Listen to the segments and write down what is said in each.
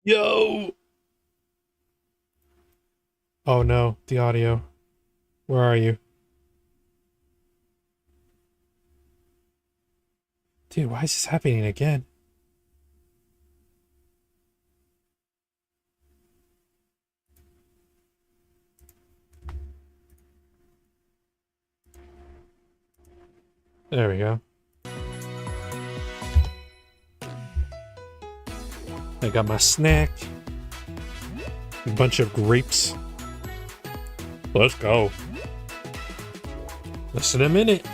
Yo! Oh no, the audio. Where are you? Dude, why is this happening again? There we go. I got my snack. A bunch of grapes. Let's go. Less than a minute.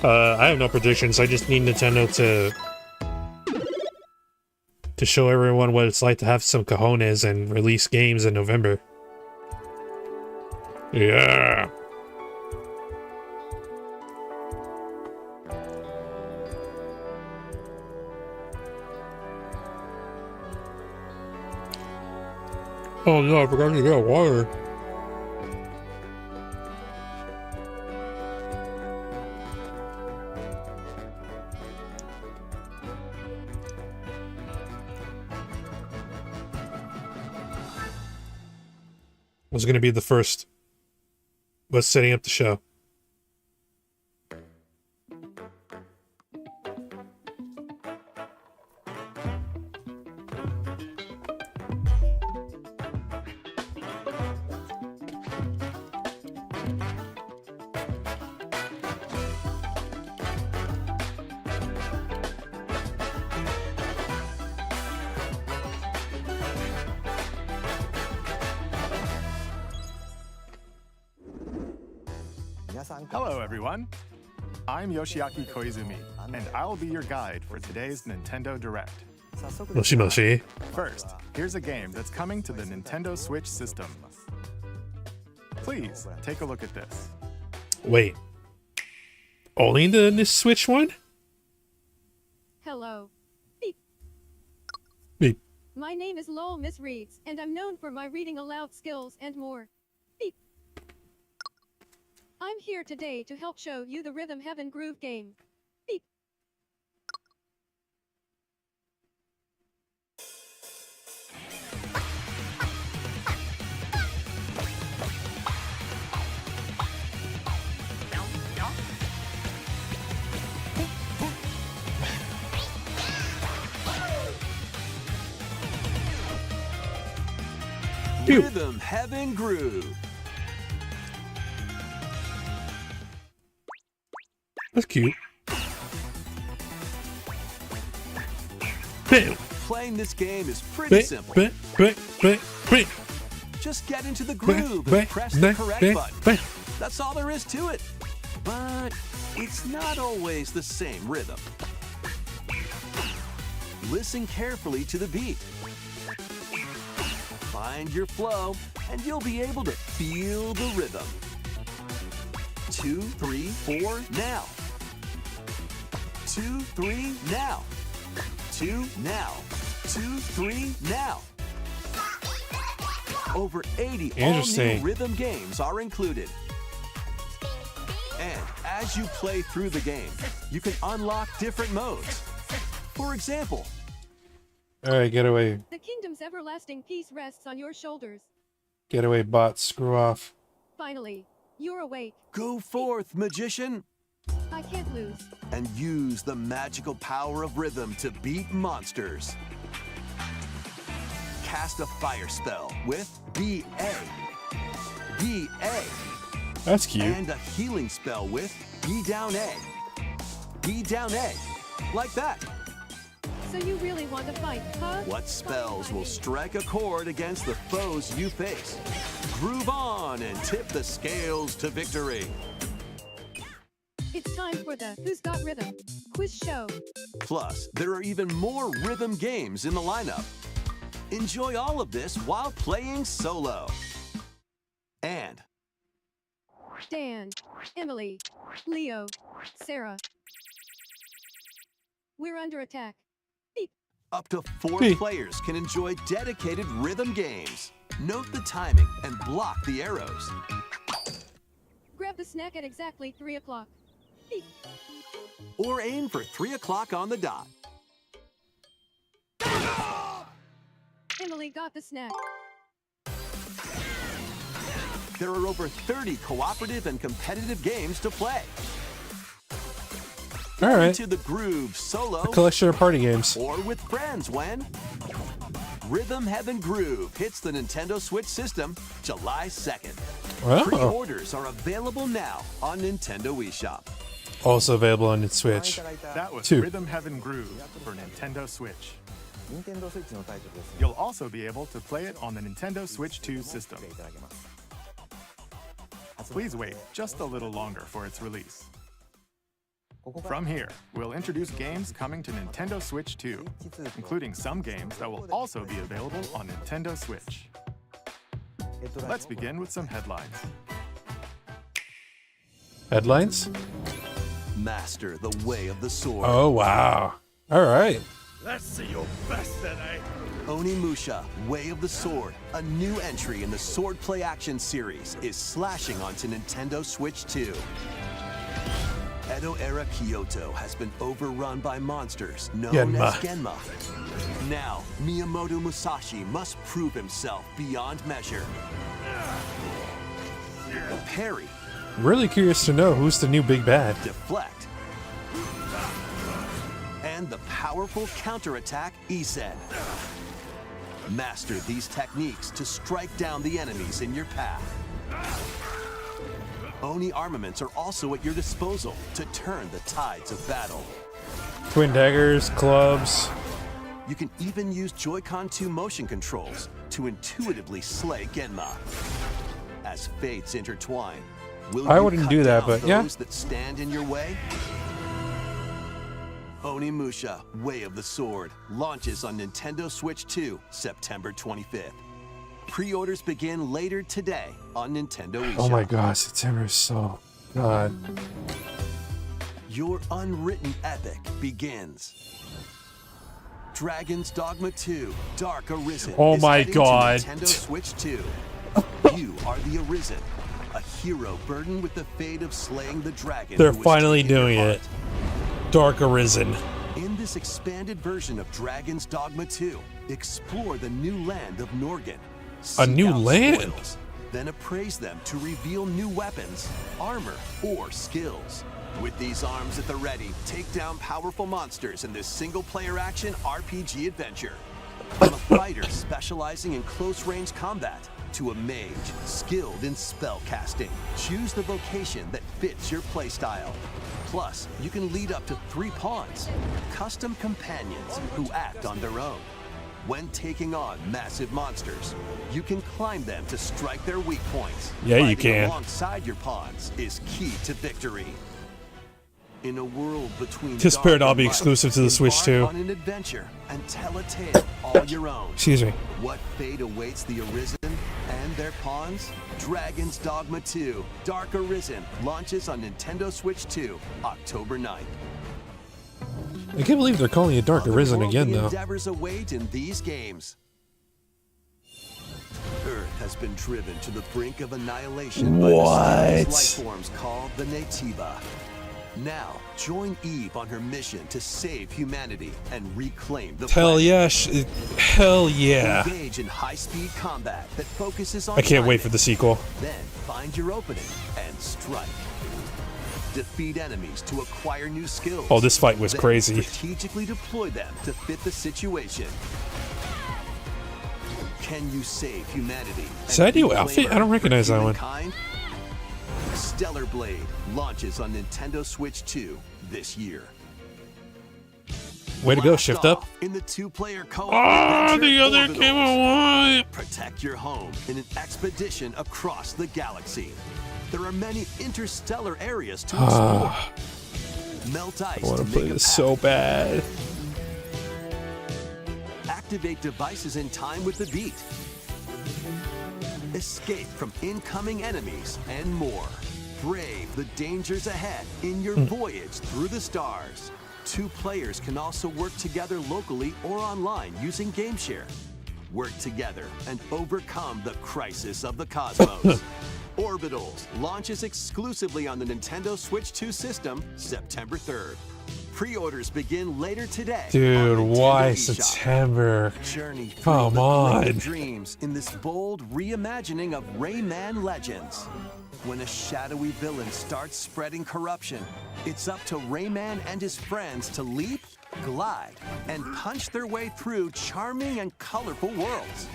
I have no predictions. I just need Nintendo to show everyone what it's like to have some cojones and release games in November. Yeah. Oh no, I forgot to get water. Was gonna be the first. Was setting up the show. Hello, everyone. I'm Yoshiaki Koizumi, and I'll be your guide for today's Nintendo Direct. Moshi moshi. First, here's a game that's coming to the Nintendo Switch system. Please, take a look at this. Wait. Only the Switch one? Hello. Beep. Beep. My name is Lowell Miss Reeds, and I'm known for my reading aloud skills and more. Beep. I'm here today to help show you the Rhythm Heaven Groove game. Beep. Rhythm Heaven Groove. That's cute. Bam. Playing this game is pretty simple. Just get into the groove and press the correct button. That's all there is to it. But it's not always the same rhythm. Listen carefully to the beat. Find your flow, and you'll be able to feel the rhythm. 2, 3, 4, now. 2, 3, now. 2, now. 2, 3, now. Over 80 all-new rhythm games are included. And as you play through the game, you can unlock different modes. For example, Alright, get away. The kingdom's everlasting peace rests on your shoulders. Get away, bots. Screw off. Finally, you're awake. go forth, magician, I can't lose. and use the magical power of rhythm to beat monsters. Cast a fire spell with BA. BA. That's cute. And a healing spell with B down A. B down A. Like that. So you really want to fight, huh? What spells will strike a chord against the foes you face? Groove on and tip the scales to victory. It's time for the Who's Got Rhythm quiz show. Plus, there are even more rhythm games in the lineup. Enjoy all of this while playing solo. And Dan, Emily, Leo, Sarah. We're under attack. Beep. up to 4 Hey. players can enjoy dedicated rhythm games. Note the timing and block the arrows. Grab the snack at exactly 3 o'clock. Beep. Or aim for 3 o'clock on the dot. finally got the snack. There are over 30 cooperative and competitive games to play. All right. Into the groove solo A collection of party games. or with friends when Rhythm Heaven Groove hits the Nintendo Switch system July 2nd. Oh. Pre-orders are available now on Nintendo eShop. Also available on the Switch. That was 2. Rhythm Heaven Groove for Nintendo Switch. You'll also be able to play it on the Nintendo Switch 2 system. Please wait just a little longer for its release. From here, we'll introduce games coming to Nintendo Switch 2, including some games that will also be available on Nintendo Switch. Let's begin with some headlines. Headlines? Master the way of the sword. Oh, wow. All right. Let's see your best today. Onimusha, Way of the Sword, a new entry in the Sword Play Action series, is slashing onto Nintendo Switch 2. Edo-era Kyoto has been overrun by monsters known as Genma. Now, Miyamoto Musashi must prove himself beyond measure. Parry, Really curious to know who's the new big bad. deflect, and the powerful counterattack Isen. Master these techniques to strike down the enemies in your path. Oni armaments are also at your disposal to turn the tides of battle. Twin daggers, clubs. You can even use Joy-Con 2 motion controls to intuitively slay Genma. As fates intertwine, will I you wouldn't cut do that, down but yeah. those that stand in your way? Onimusha, Way of the Sword, launches on Nintendo Switch 2, September 25th. Pre-orders begin later today on Nintendo eShop. Oh my gosh, September is so... God. Your unwritten epic begins. Dragon's Dogma 2, Dark Arisen. Oh is my heading to God. Nintendo Switch 2. You are the Arisen, a hero burdened with the fate of slaying the dragon. They're who has finally taken your doing heart. it. Dark Arisen. In this expanded version of Dragon's Dogma 2, explore the new land of Norgan. Seek new out land? spoils, then appraise them to reveal new weapons, armor, or skills. With these arms at the ready, take down powerful monsters in this single-player action RPG adventure. From a fighter specializing in close-range combat to a mage skilled in spell casting, choose the vocation that fits your playstyle. Plus, you can lead up to 3 pawns, custom companions who act on their own. When taking on massive monsters, you can climb them to strike their weak points. Yeah, you Fighting can. alongside your pawns is key to victory. In a world between Anticipated dark I'll be and light, exclusive to the Switch embark 2. on an adventure and tell a tale all your own. Excuse me. What fate awaits the Arisen and their pawns? Dragon's Dogma 2, Dark Arisen, launches on Nintendo Switch 2, October 9th. I can't believe they're calling it Dark Arisen again, Otherworldly though. endeavors await in these games. Earth has been driven to the brink of annihilation by the mysterious life forms called the Nativa. Now, join Eve on her mission to save humanity and reclaim the Hell planet. yeah. Hell yeah. Engage in high-speed combat that focuses on I can't wait timing. for the sequel. Then find your opening and strike. Defeat enemies to acquire new skills. Oh, this fight was Then crazy. strategically deploy them to fit the situation. Can you save humanity? Is that a new and outfit? reclaim I don't Earth recognize for that one. humankind? Stellar Blade launches on Nintendo Switch 2 this year. Way to go, Blast shift up. off in the 2-player co-op Ah, adventure the other Orbitals. game I want. Protect your home in an expedition across the galaxy. There are many interstellar areas to explore. Melt ice I want to to play make a this path. so bad. Activate devices in time with the beat. Escape from incoming enemies and more. Brave the dangers ahead in your voyage through the stars. 2 players can also work together locally or online using GameShare. Work together and overcome the crisis of the cosmos. Orbitals launches exclusively on the Nintendo Switch 2 system September 3rd. Pre-orders begin later today. Dude, on Nintendo why eShop. September? Journey through Come the land of on. dreams in this bold reimagining of Rayman Legends. When a shadowy villain starts spreading corruption, it's up to Rayman and his friends to leap, glide, and punch their way through charming and colorful worlds.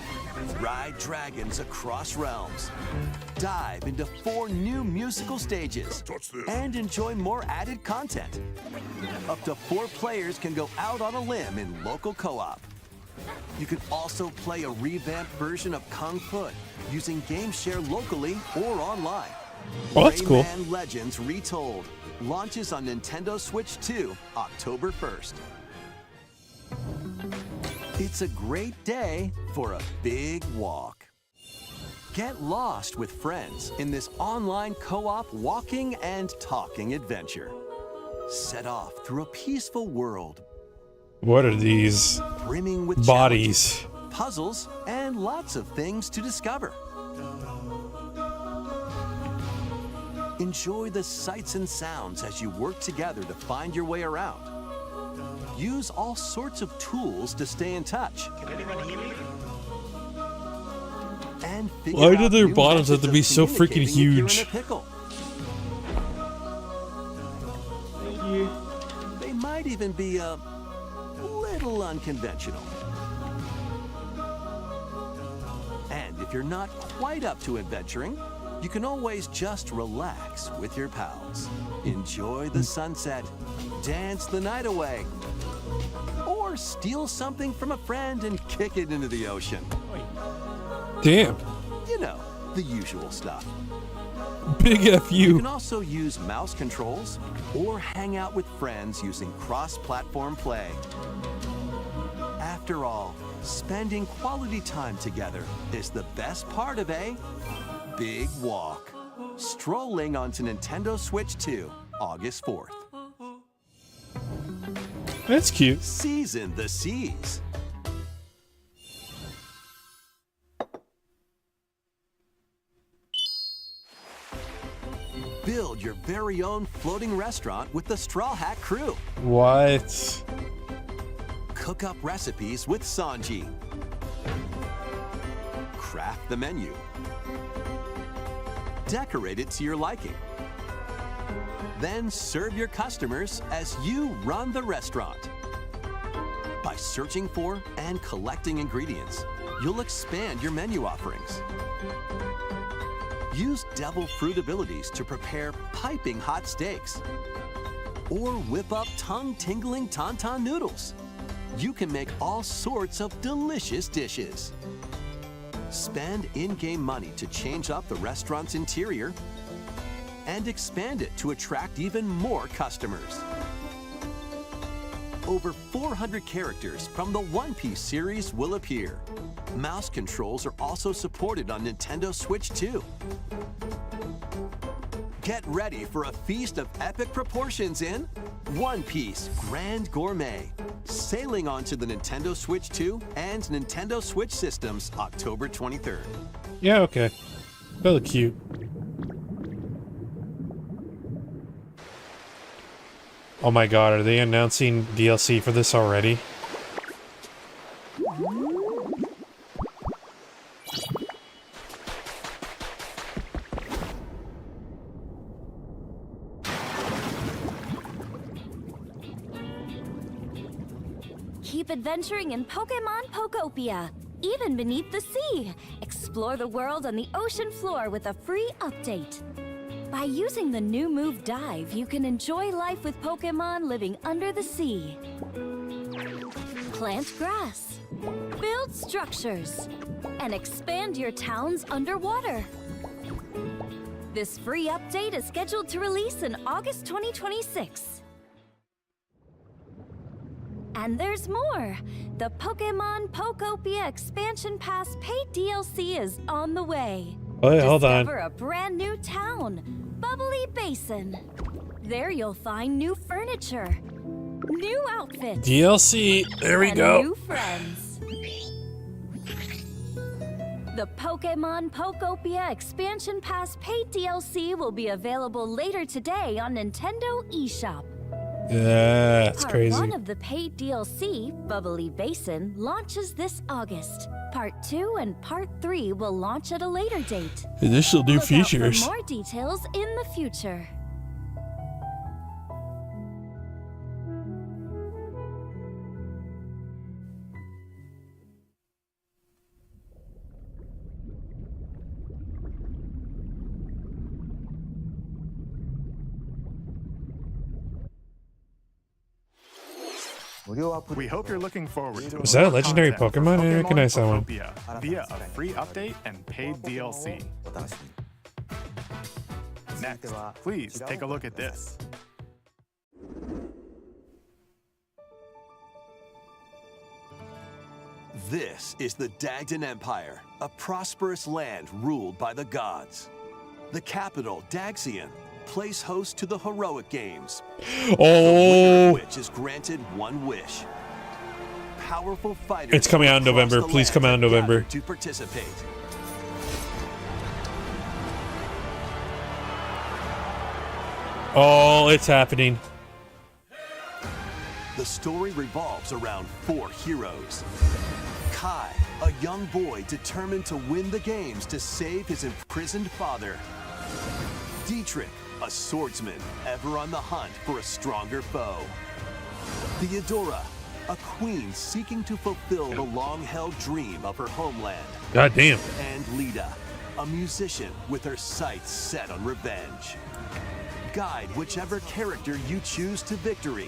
Ride dragons across realms. Dive into 4 new musical stages. And enjoy more added content. Up to 4 players can go out on a limb in local co-op. You can also play a revamped version of Kung Fu using GameShare locally or online. Oh, that's cool. Rayman Legends Retold launches on Nintendo Switch 2 October 1st. It's a great day for a big walk. Get lost with friends in this online co-op walking and talking adventure. Set off through a peaceful world What are these brimming with bodies? challenges, puzzles, and lots of things to discover. Enjoy the sights and sounds as you work together to find your way around. Use all sorts of tools to stay in touch. And figure Why do out their new bottoms have methods to of be so freaking communicating if you're in huge? a pickle. They might even be a little unconventional. And if you're not quite up to adventuring, you can always just relax with your pals. Enjoy the sunset, dance the night away, or steal something from a friend and kick it into the ocean. Damn. You know, the usual stuff. Big F You you. can also use mouse controls or hang out with friends using cross-platform play. After all, spending quality time together is the best part of a big walk. Strolling onto Nintendo Switch 2, August 4th. That's cute. Season the seas. Build your very own floating restaurant with the Straw Hat Crew. What? Cook up recipes with Sanji. Craft the menu. Decorate it to your liking. Then serve your customers as you run the restaurant. By searching for and collecting ingredients, you'll expand your menu offerings. Use devil fruit abilities to prepare piping hot steaks. Or whip up tongue-tingling tauntaun noodles. You can make all sorts of delicious dishes. Spend in-game money to change up the restaurant's interior and expand it to attract even more customers. Over 400 characters from the One Piece series will appear. Mouse controls are also supported on Nintendo Switch 2. Get ready for a feast of epic proportions in One Piece Grand Gourmet, sailing onto the Nintendo Switch 2 and Nintendo Switch systems October 23rd. Yeah, okay. That look cute. Oh my god, are they announcing DLC for this already? Keep adventuring in Pokemon Pokopia, even beneath the sea. Explore the world on the ocean floor with a free update. By using the new move Dive, you can enjoy life with Pokemon living under the sea. Plant grass, build structures, and expand your towns underwater. This free update is scheduled to release in August 2026. And there's more! The Pokemon Pokopia Expansion Pass paid DLC is on the way. Wait, hold on. Discover a brand new town, Bubbly Basin. There you'll find new furniture, new outfits, DLC. There we and go. new friends. The Pokemon Pokopia Expansion Pass paid DLC will be available later today on Nintendo eShop. Yeah, it's Part crazy. 1 of the paid DLC, Bubbly Basin, launches this August. Part 2 and Part 3 will launch at a later date. Initial new Look out features. for more details in the future. We hope you're looking forward to Was that a more legendary content for Pokemon? I didn't recognize that one. Pokopia via a free update and paid DLC. Next, please take a look at this. This is the Dagdan Empire, a prosperous land ruled by the gods. The capital, Daxian, plays host to the heroic games, Oh, which is granted one wish. Powerful fighters. It's coming out in from across November. the Please land come out in have November. gathered to participate. oh, it's happening. The story revolves around 4 heroes. Kai, a young boy determined to win the games to save his imprisoned father. Dietrich, a swordsman ever on the hunt for a stronger foe. Theodora, a queen seeking to fulfill the long-held dream of her homeland. God damn. And Lita, a musician with her sights set on revenge. Guide whichever character you choose to victory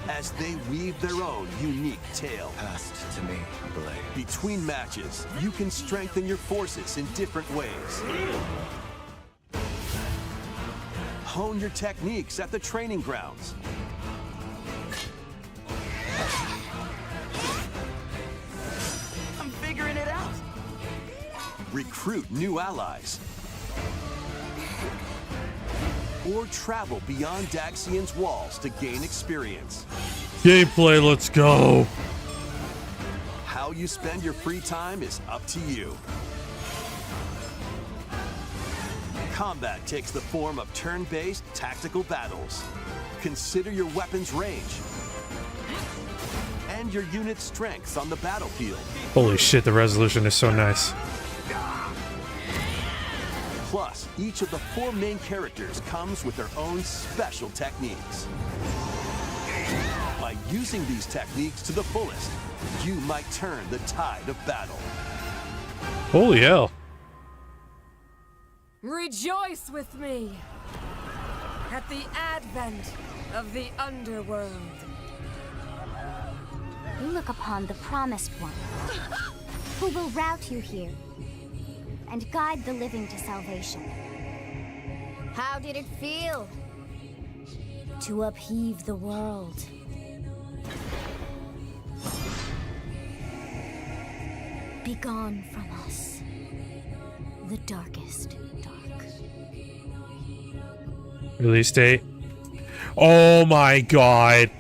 as they weave their own unique tale. Passed to me, blade. Between matches, you can strengthen your forces in different ways. Hone your techniques at the training grounds. I'm figuring it out. Recruit new allies. Or travel beyond Daxian's walls to gain experience. Gameplay, let's go. How you spend your free time is up to you. Combat takes the form of turn-based tactical battles. Consider your weapon's range and your unit's strengths on the battlefield. Holy shit, the resolution is so nice. Plus, each of the 4 main characters comes with their own special techniques. By using these techniques to the fullest, you might turn the tide of battle. Holy hell. Rejoice with me at the advent of the underworld. We look upon the Promised One, who will route you here and guide the living to salvation. How did it feel? To upheave the world. Begone from us, the darkest dark. Release date. Oh my god.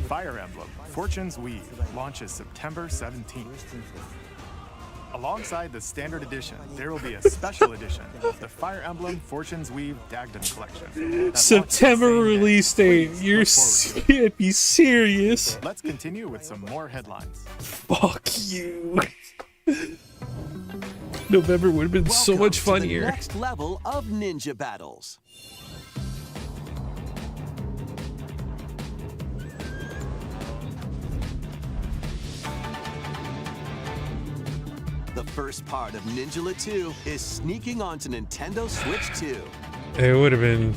Fire Emblem Fortune's Weave launches September 17th. Alongside the standard edition, there will be a special edition, the Fire Emblem Fortune's Weave Dagdan Collection. that launches September the same day. release date. Please You're look forward to it. can't be serious. Let's continue with some more headlines. Fuck you. November would have been so Welcome much to the funnier. next level of ninja battles. The first part of Ninjala 2 is sneaking onto Nintendo Switch 2. It would have been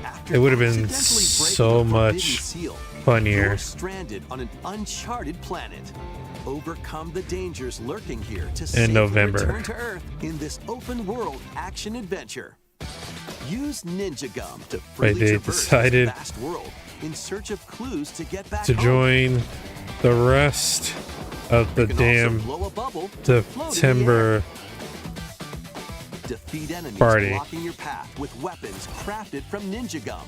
After It would have been accidentally breaking so the Forbidden much seal, funnier. you're stranded on an uncharted planet. Overcome the dangers lurking here to safely November. return to Earth in this open-world action adventure. Use Ninja Gum to freely they traverse decided this vast world in search of clues to get back to home. join the rest of the You can also damn blow a bubble to float in the air. September Defeat enemies party. blocking your path with weapons crafted from Ninja Gum.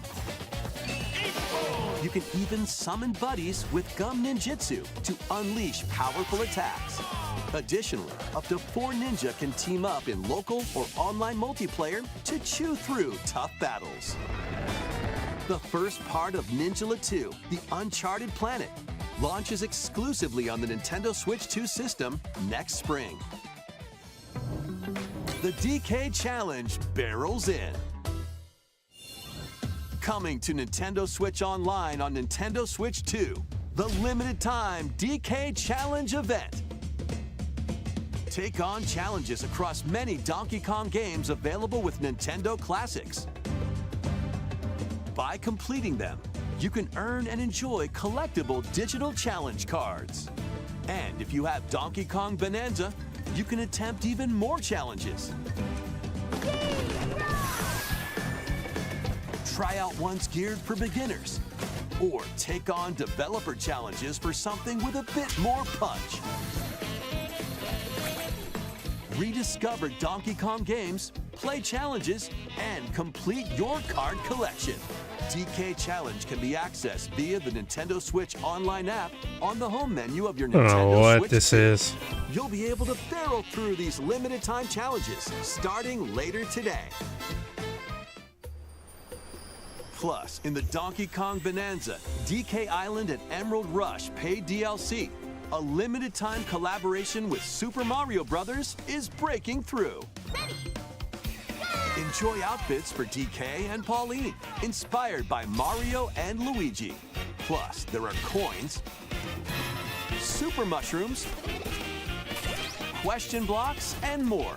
You can even summon buddies with Gum Ninjutsu to unleash powerful attacks. Additionally, up to 4 ninja can team up in local or online multiplayer to chew through tough battles. The first part of Ninjala 2, The Uncharted Planet, launches exclusively on the Nintendo Switch 2 system next spring. The DK Challenge barrels in. Coming to Nintendo Switch Online on Nintendo Switch 2, the limited time DK Challenge event. Take on challenges across many Donkey Kong games available with Nintendo Classics. By completing them, you can earn and enjoy collectible digital challenge cards. And if you have Donkey Kong Bonanza, you can attempt even more challenges. Try out ones geared for beginners, or take on developer challenges for something with a bit more punch. Rediscover Donkey Kong games, play challenges, and complete your card collection. DK Challenge can be accessed via the Nintendo Switch Online app on the home menu of your I don't know Nintendo what Switch. this is. You'll be able to barrel through these limited time challenges starting later today. Plus, in the Donkey Kong Bonanza, DK Island and Emerald Rush paid DLC, a limited time collaboration with Super Mario Bros. Is breaking through. Enjoy outfits for DK and Pauline, inspired by Mario and Luigi. Plus, there are coins, super mushrooms, question blocks, and more.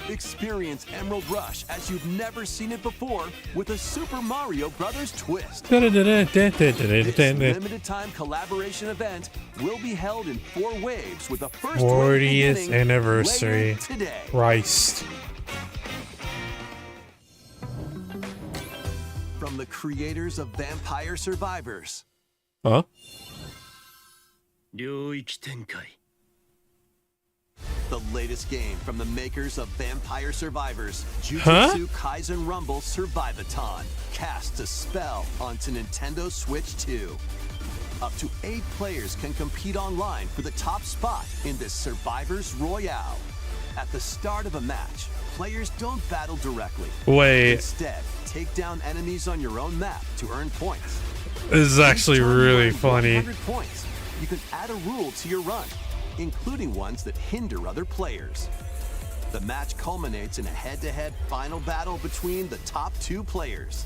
Experience Emerald Rush as you've never seen it before with a Super Mario Bros. Twist. This limited time collaboration event will be held in 4 waves with the first wave 40th beginning anniversary. later today. Christ. From the creators of Vampire Survivors, Huh? 領域展開 the latest game from the makers of Vampire Survivors, Huh? Jujutsu Kaisen Rumble Survivathon, casts a spell onto Nintendo Switch 2. Up to 8 players can compete online for the top spot in this Survivors Royale. At the start of a match, players don't battle directly. Wait, Instead, take down enemies on your own map to earn points. this is actually Each time you really earn funny. 100 points, you can add a rule to your run, including ones that hinder other players. The match culminates in a head-to-head final battle between the top 2 players.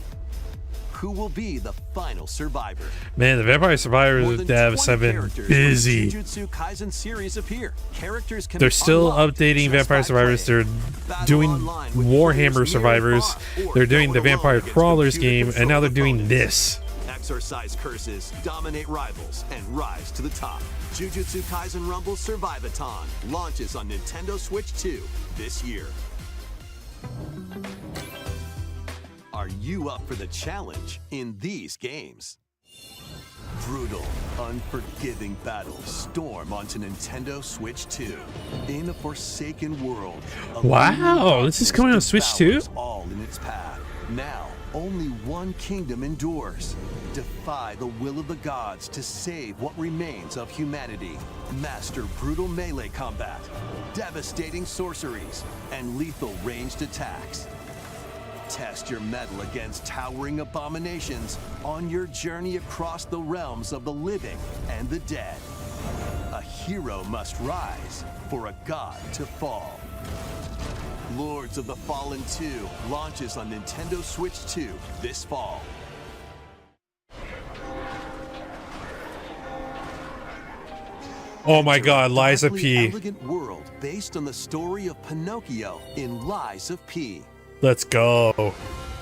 Who will be the final survivor? Man, the Vampire More Survivors than devs 20 have been characters from busy. the Jujutsu Kaisen series appear. Characters can They're be still unlocked updating just Vampire by Survivors. playing. They're Battle doing online with Warhammer players near Survivors. far, or They're doing go the it alone Vampire against Crawlers game, and computer-controlled now they're doing opponents. this. Exorcise curses, dominate rivals, and rise to the top. Jujutsu Kaisen Rumble Survivathon launches on Nintendo Switch 2 this year. Are you up for the challenge in these games? Brutal, unforgiving battles storm onto Nintendo Switch 2. In a forsaken world, a Wow, looming this is darkness coming on Switch 2? devours all in its path. Now, only one kingdom endures. Defy the will of the gods to save what remains of humanity. Master brutal melee combat, devastating sorceries, and lethal ranged attacks. Test your mettle against towering abominations on your journey across the realms of the living and the dead. A hero must rise for a god to fall. Lords of the Fallen 2 launches on Nintendo Switch 2 this fall. Oh my god, Lies of Darkly P. elegant world based on the story of Pinocchio in Lies of P. Let's go.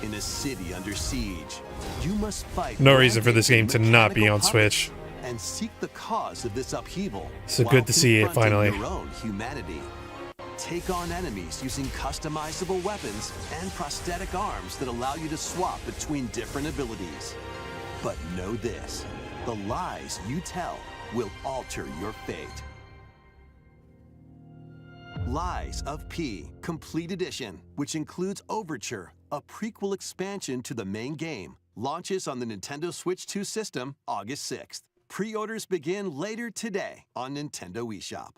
In a city under siege, you must fight. No reason for this game rampaging to not be mechanical on Switch. puppets and seek the cause of this upheaval. So while good to see it, confronting finally. Your own humanity. Take on enemies using customizable weapons and prosthetic arms that allow you to swap between different abilities. But know this: the lies you tell will alter your fate. Lies of P Complete Edition, which includes Overture, a prequel expansion to the main game, launches on the Nintendo Switch 2 system August 6th. Pre-orders begin later today on Nintendo eShop.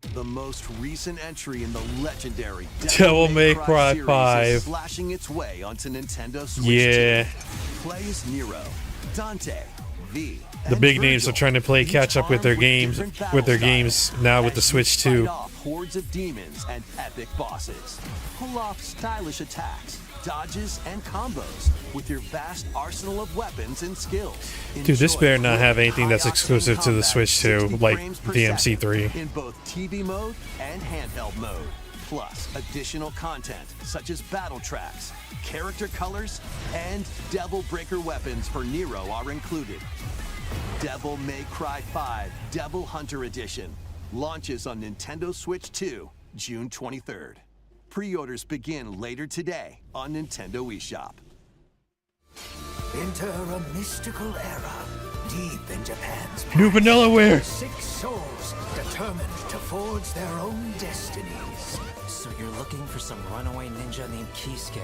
The most recent entry in the legendary Devil May Cry series 5. is slashing its way onto Nintendo Switch. Yeah. 2. Play as Nero, Dante, V. The and big names are Virgil, trying to play each catch up with their armed games, different with their battle games styles, now with the as Switch you 2. fight off hordes of demons and epic bosses. Pull off stylish attacks, dodges, and combos with your vast arsenal of weapons and skills. Dude, this Enjoy better not have quick, anything that's high-octane exclusive to the combat, Switch 2, 60 like frames per DMC3. second in both TV mode and handheld mode. Plus, additional content such as battle tracks, character colors, and Devil Breaker weapons for Nero are included. Devil May Cry 5 Devil Hunter Edition launches on Nintendo Switch 2, June 23rd. Pre-orders begin later today on Nintendo eShop. Enter a mystical era, deep in Japan's past. New Vanillaware! 6 souls determined to forge their own destinies. So you're looking for some runaway ninja named Kisuke.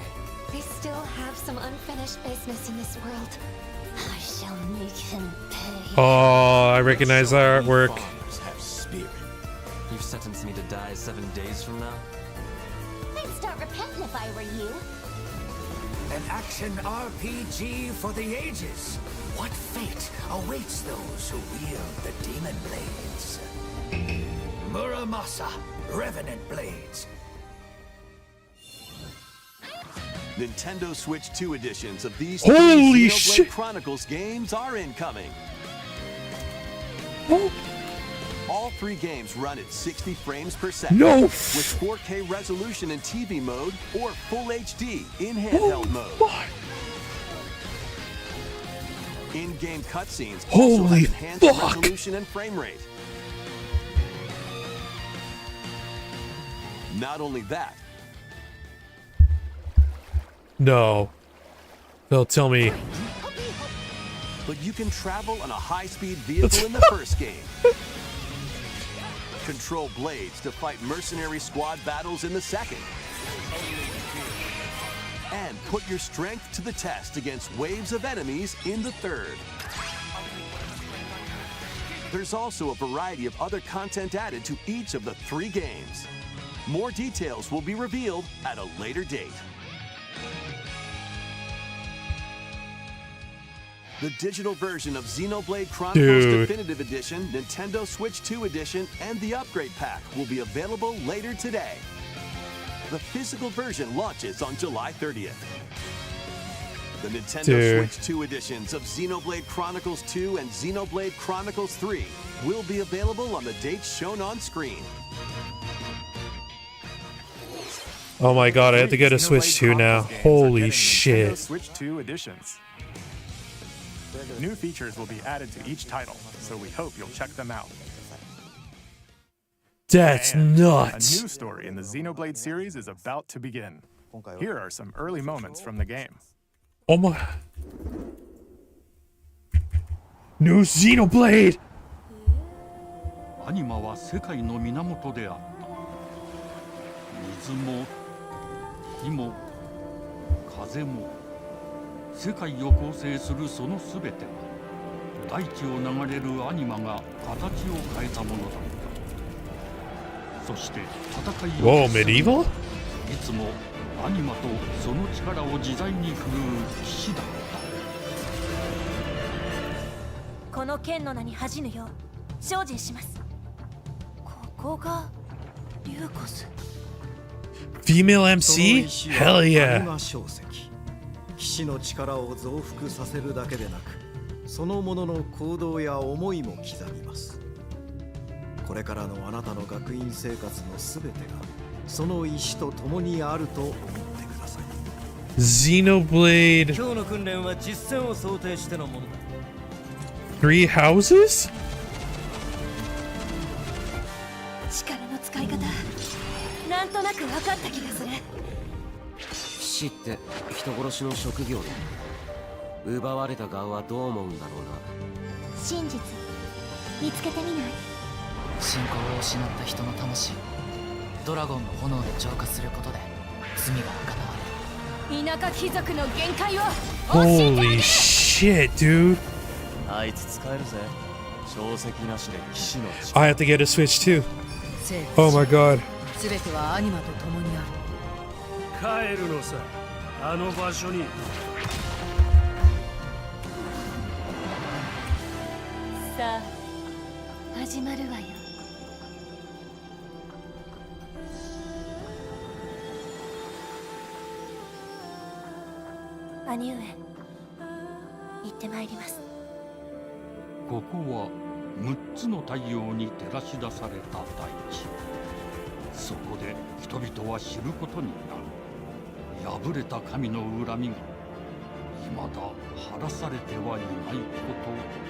I still have some unfinished business in this world. I shall make him pay. Oh, I recognize that artwork. Fathers have spirit. You've sentenced me to die 7 days from now? I'd start repenting if I were you. An action RPG for the ages. What fate awaits those who wield the demon blades? Muramasa, Revenant Blades. Nintendo Switch 2 editions of these Holy three shit. Xenoblade Chronicles games are incoming. Oh, All 3 games run at 60 frames per second. no! With 4K resolution in TV mode or Full HD in handheld mode. In-game cutscenes also have Holy enhanced fuck. resolution and frame rate. Not only that, No. They'll tell me. but you can travel on a high-speed vehicle in the first game. Control blades to fight mercenary squad battles in the second. And put your strength to the test against waves of enemies in the third. There's also a variety of other content added to each of the 3 games. More details will be revealed at a later date. The digital version of Xenoblade Chronicles Dude. Definitive Edition, Nintendo Switch 2 Edition, and the Upgrade Pack will be available later today. The physical version launches on July 30th. The Nintendo Dude. Switch 2 editions of Xenoblade Chronicles 2 and Xenoblade Chronicles 3 will be available on the dates shown on screen. Oh my god, I have to get a Switch 2 now. Xenoblade Chronicles games are Holy getting Nintendo shit. Switch 2 editions. New features will be added to each title, so we hope you'll check them out. That's And nuts. A new story in the Xenoblade series is about to begin. Here are some early moments from the game. Oh my. New Xenoblade! アニマは世界の源であった水も火も風も世界を構成するそのすべては大地を流れるアニマが形を変えたものだったそして戦いを Whoa, medieval? いつもアニマとその力を自在に振るう騎士だったこの剣の名に恥じぬよう精進します。ここがリューコス。 Female MC? Hell アニ yeah. マ小石騎士の力を増幅させるだけでなくそのものの行動や思いも刻みます。これからのあなたの学院生活のすべてがその意志と共にあると思ってください。 Xenoblade 今日の訓練は実戦を想定してのものだ。 Three Houses? 力の使い方なんとなく分かった気がする。騎士って人殺しの職業だ。奪われた側はどう思うんだろうな。真実見つけてみない？信仰を失った人の魂をドラゴンの炎で浄化することで罪が贖われる。田舎貴族の限界を Holy shit, dude. あいつ使えるぜ。小石なしで騎士の力。 I have to get a Switch too. Oh my god. 全てはアニマと共にある。帰るのさ、あの場所に。さあ始まるわよ。兄上、行ってまいります。ここは6つの太陽に照らし出された大地。そこで人々は知ることになる。破れた神の恨みが未だ晴らされてはいないこと。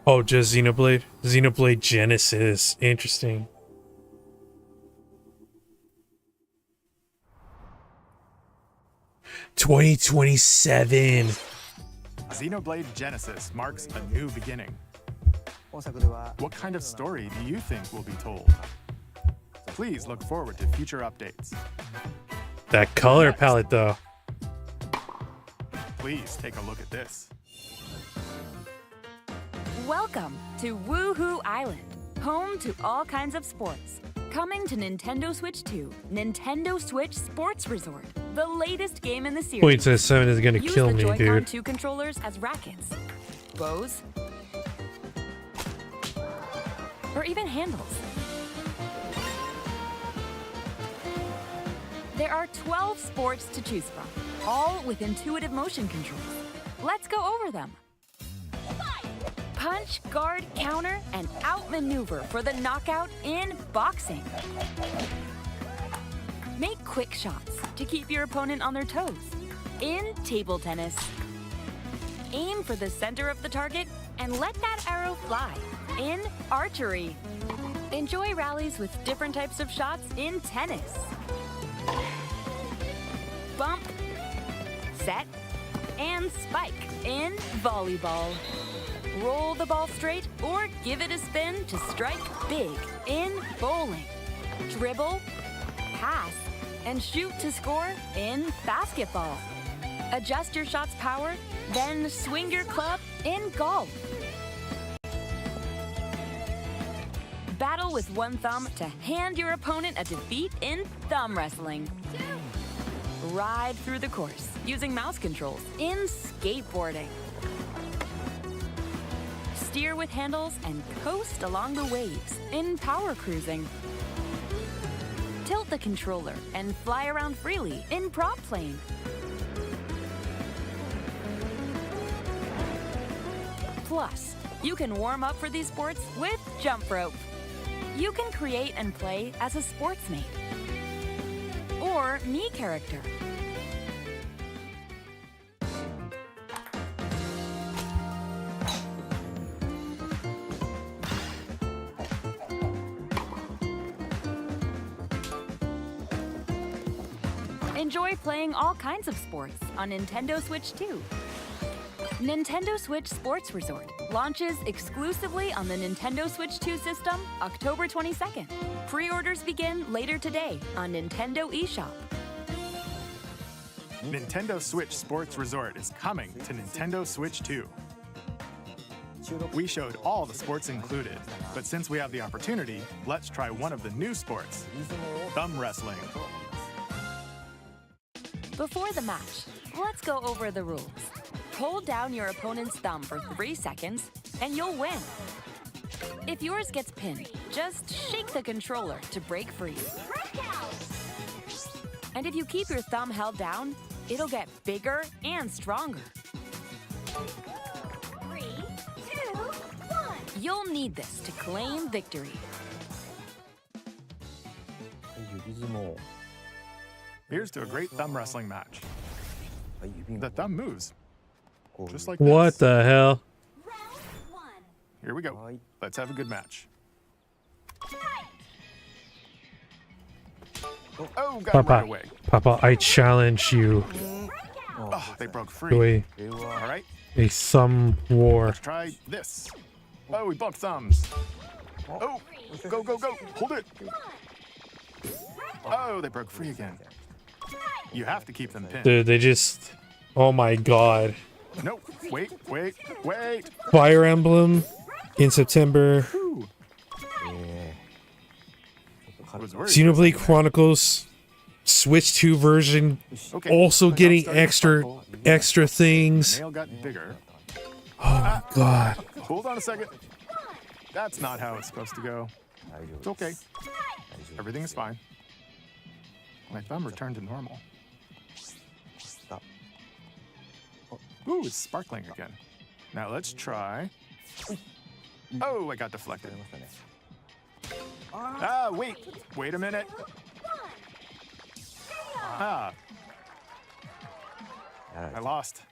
Oh, just Xenoblade? Xenoblade Genesis. Interesting. $2027. Xenoblade Genesis marks a new beginning. What kind of story do you think will be told? Please look forward to future updates. That color palette, though. Please take a look at this. Welcome to Woohoo Island, home to all kinds of sports. Coming to Nintendo Switch 2, Nintendo Switch Sports Resort, the latest game in the series. Point to 7 is gonna kill me, Use the Joy-Con dude. 2 controllers as rackets, bows, or even handles. There are 12 sports to choose from, all with intuitive motion controls. Let's go over them. Punch, guard, counter, and outmaneuver for the knockout in boxing. Make quick shots to keep your opponent on their toes in table tennis. Aim for the center of the target and let that arrow fly in archery. Enjoy rallies with different types of shots in tennis. Bump, set, and spike in volleyball. Roll the ball straight or give it a spin to strike big in bowling. Dribble, pass, and shoot to score in basketball. Adjust your shot's power, then swing your club in golf. Battle with one thumb to hand your opponent a defeat in thumb wrestling. Ride through the course using mouse controls in skateboarding. Steer with handles and coast along the waves in power cruising. Tilt the controller and fly around freely in prop plane. Plus, you can warm up for these sports with jump rope. You can create and play as a sportsmate or me character. Enjoy playing all kinds of sports on Nintendo Switch 2. Nintendo Switch Sports Resort launches exclusively on the Nintendo Switch 2 system October 22nd. Pre-orders begin later today on Nintendo eShop. Nintendo Switch Sports Resort is coming to Nintendo Switch 2. We showed all the sports included, but since we have the opportunity, let's try one of the new sports, thumb wrestling. Before the match, let's go over the rules. Hold down your opponent's thumb for 3 seconds, and you'll win. If yours gets pinned, just shake the controller to break free. And if you keep your thumb held down, it'll get bigger and stronger. 3, 2, 1. You'll need this to claim victory. Here's to a great thumb wrestling match. The thumb moves, just like What this. the hell? Here we go. Let's have a good match. Oh, got him right away. Papa, I challenge you Oh, they broke to free. All right, a thumb war. let's try this. Oh, we bumped thumbs. Oh, go, go, go. Hold it. Oh, they broke free again. You have to keep them pinned. Dude, they just... Oh my god. No, wait. Fire Emblem in September. Xenoblade Chronicles Switch 2 version also getting extra things. Nail got bigger. Oh my god. Hold on a second. That's not how it's supposed to go. It's okay. Everything is fine. My thumb returned to normal. Ooh, it's sparkling again. Now let's try. Oh, I got deflected. Ah, wait a minute. Ah, I lost.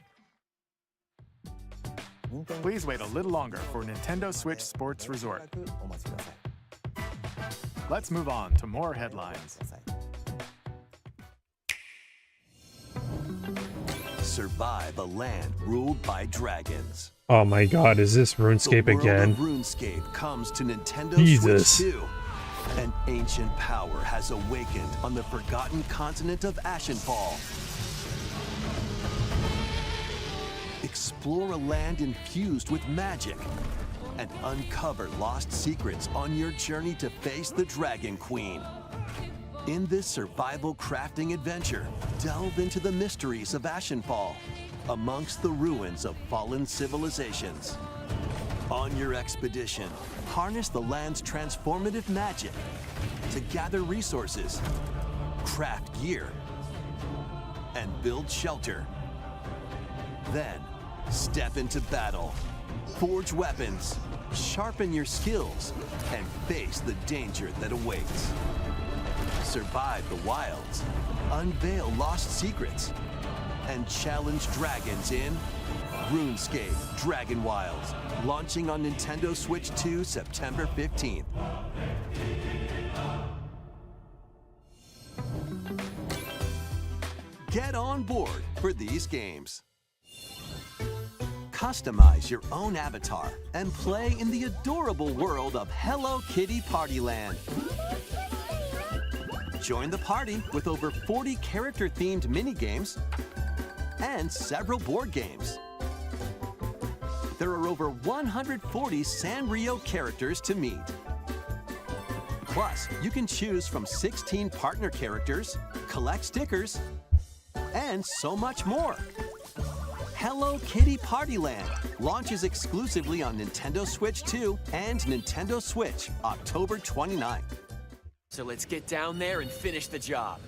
Please wait a little longer for Nintendo Switch Sports Resort. Let's move on to more headlines. Survive a land ruled by dragons. Oh my god, is this RuneScape again? The world of RuneScape comes to Nintendo Jesus. Switch 2. An ancient power has awakened on the forgotten continent of Ashenfall. Explore a land infused with magic and uncover lost secrets on your journey to face the Dragon Queen. In this survival crafting adventure, delve into the mysteries of Ashenfall, amongst the ruins of fallen civilizations. On your expedition, harness the land's transformative magic to gather resources, craft gear, and build shelter. Then, step into battle, forge weapons, sharpen your skills, and face the danger that awaits. Survive the wilds, unveil lost secrets, and challenge dragons in RuneScape Dragon Wilds, launching on Nintendo Switch 2 September 15th. Get on board for these games. Customize your own avatar and play in the adorable world of Hello Kitty Partyland. Join the party with over 40 character-themed mini-games and several board games. There are over 140 Sanrio characters to meet. Plus, you can choose from 16 partner characters, collect stickers, and so much more. Hello Kitty Partyland launches exclusively on Nintendo Switch 2 and Nintendo Switch October 29th. So let's get down there and finish the job.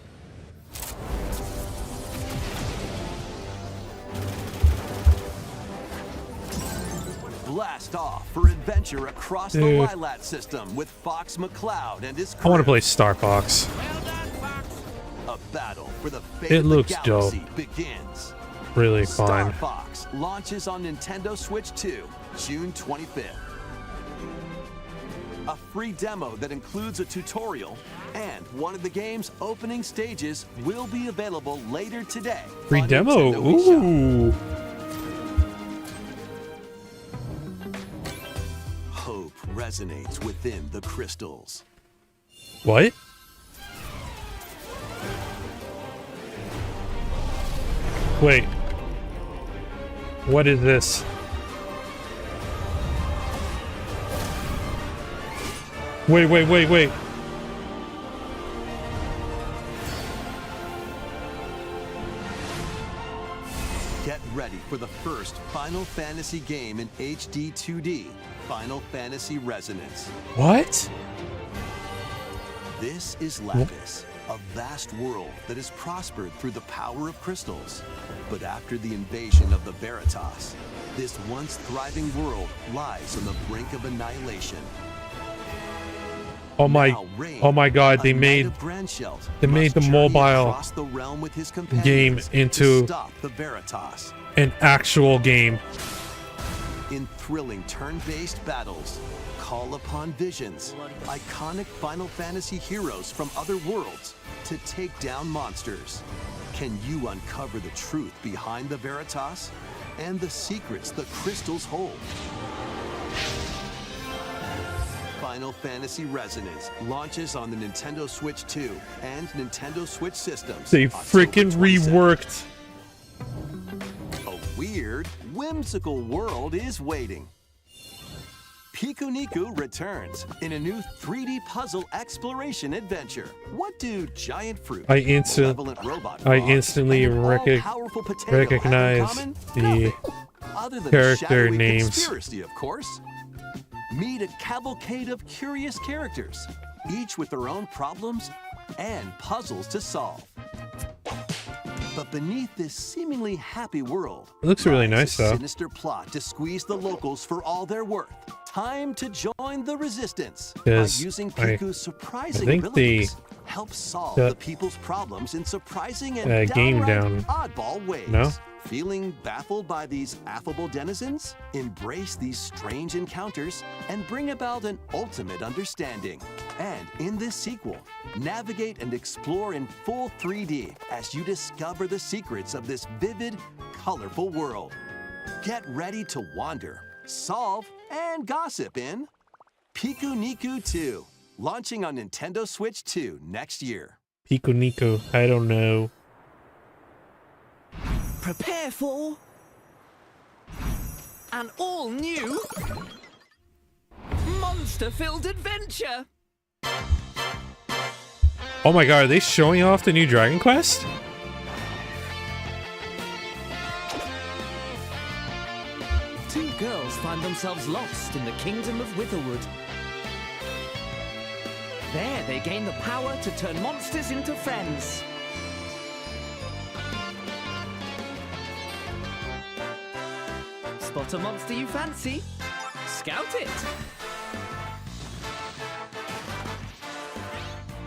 Blast off for adventure across the Dude. Lilat system with Fox McCloud and his I crew. want to play Star Fox. A battle for the fate It of the looks galaxy dope. begins. Really Star fun. Fox launches on Nintendo Switch 2, June 25th. A free demo that includes a tutorial and one of the game's opening stages will be available later today. Free on demo. Nintendo eShop. Ooh. Hope resonates within the crystals. What? Wait. What is this? Wait. Get ready for the first Final Fantasy game in HD 2D, Final Fantasy Resonance. What? This is Lapis, a vast world that has prospered through the power of crystals. But after the invasion of the Veritas, this once thriving world lies on the brink of annihilation. Oh my god, they made the mobile Across the realm with his game companions to into stop the Veritas. an actual game. In thrilling turn-based battles, call upon visions, iconic Final Fantasy heroes from other worlds to take down monsters. Can you uncover the truth behind the Veritas and the secrets the crystals hold? Final Fantasy Resonance launches on the Nintendo Switch 2 and Nintendo Switch systems. They October freaking 27th. reworked. A weird weird, whimsical world is waiting. Pikuniku returns in a new 3D puzzle exploration adventure. What do giant fruit, malevolent robot frogs, instantly and an all-powerful potato recognize have in common? the Nothing. Other than a character shadowy names. conspiracy, of course. Meet a cavalcade of curious characters, each with their own problems and puzzles to solve. But beneath this seemingly happy world, It looks really lies nice, a though. sinister plot to squeeze the locals for all they're worth. Time to join the resistance by 'Cause using I Piku's surprising think abilities. Help solve the the people's problems in surprising and game downright down. oddball ways. No? Feeling baffled by these affable denizens? Embrace these strange encounters and bring about an ultimate understanding. And in this sequel, navigate and explore in full 3D as you discover the secrets of this vivid, colorful world. Get ready to wander, solve, and gossip in Pikuniku 2, launching on Nintendo Switch 2 next year. Pikuniku, I don't know. Prepare for an all-new monster-filled adventure. Oh my god, are they showing off the new Dragon Quest? Two girls find themselves lost in the kingdom of Witherwood. There, they gain the power to turn monsters into friends. Spot a monster you fancy? Scout it!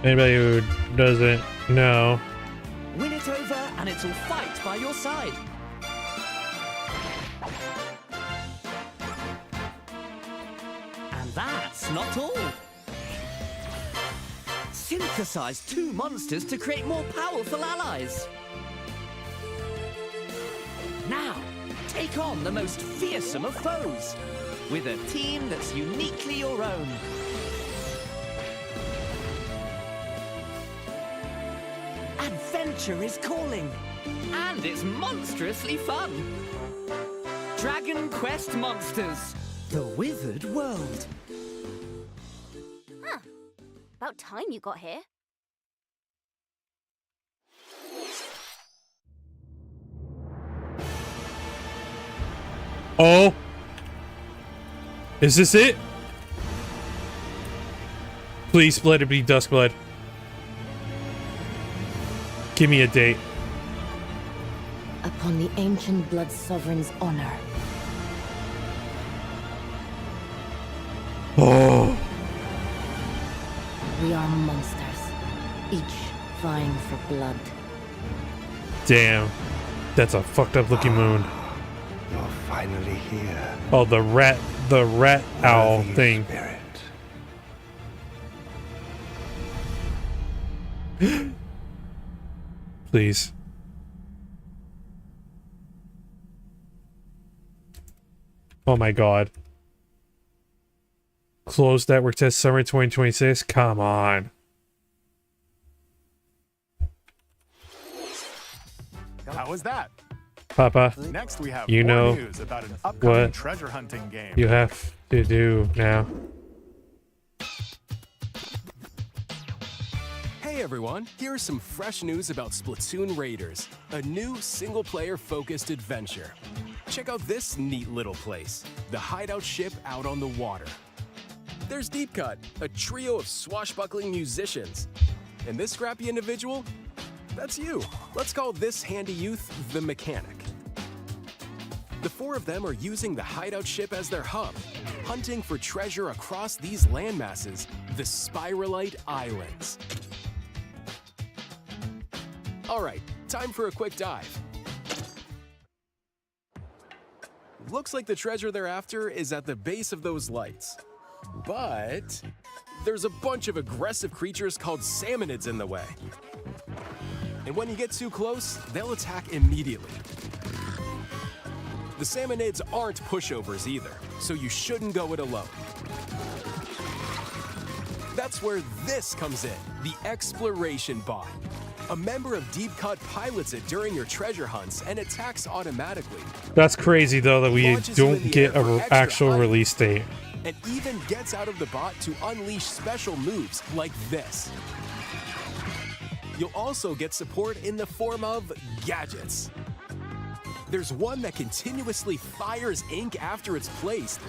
Anybody who doesn't know. Win it over and it'll fight by your side. And that's not all. Synthesize two monsters to create more powerful allies. Now, take on the most fearsome of foes with a team that's uniquely your own. Adventure is calling, and it's monstrously fun. Dragon Quest Monsters, the Withered World. Huh. About time you got here. Oh! Is this it? Please let it be Duskblood. Give me a date. Upon the ancient blood sovereign's honor. Oh! We are monsters, each vying for blood. Damn. That's a fucked up looking moon. You're finally here. Oh, the rat owl thing. Please. Oh my god. Closed network test summer 2026? Come on. How was that? Papa, Next we have you more know news about an upcoming what treasure hunting game. you have to do now. Hey everyone, here's some fresh news about Splatoon Raiders, a new single-player focused adventure. Check out this neat little place, the hideout ship out on the water. There's Deep Cut, a trio of swashbuckling musicians. And this scrappy individual? That's you. Let's call this handy youth the Mechanic. The four of them are using the hideout ship as their hub, hunting for treasure across these landmasses, the Spiralite Islands. All right, time for a quick dive. Looks like the treasure they're after is at the base of those lights. But there's a bunch of aggressive creatures called salmonids in the way. And when you get too close, they'll attack immediately. The salmonids aren't pushovers either, so you shouldn't go it alone. That's where this comes in, the exploration bot. A member of Deep Cut pilots it during your treasure hunts and attacks automatically. That's crazy though that we don't get an actual release date. And even gets out of the bot to unleash special moves like this. You'll also get support in the form of gadgets. There's one that continuously fires ink after it's placed.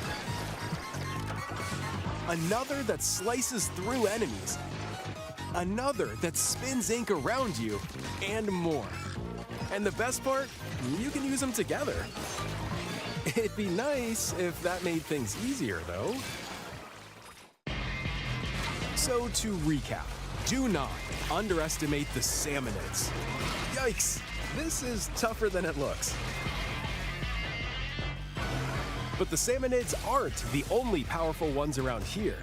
Another that slices through enemies. Another that spins ink around you, and more. And the best part, you can use them together. It'd be nice if that made things easier, though. So to recap, do not underestimate the Salmonids. Yikes, this is tougher than it looks. But the Salmonids aren't the only powerful ones around here.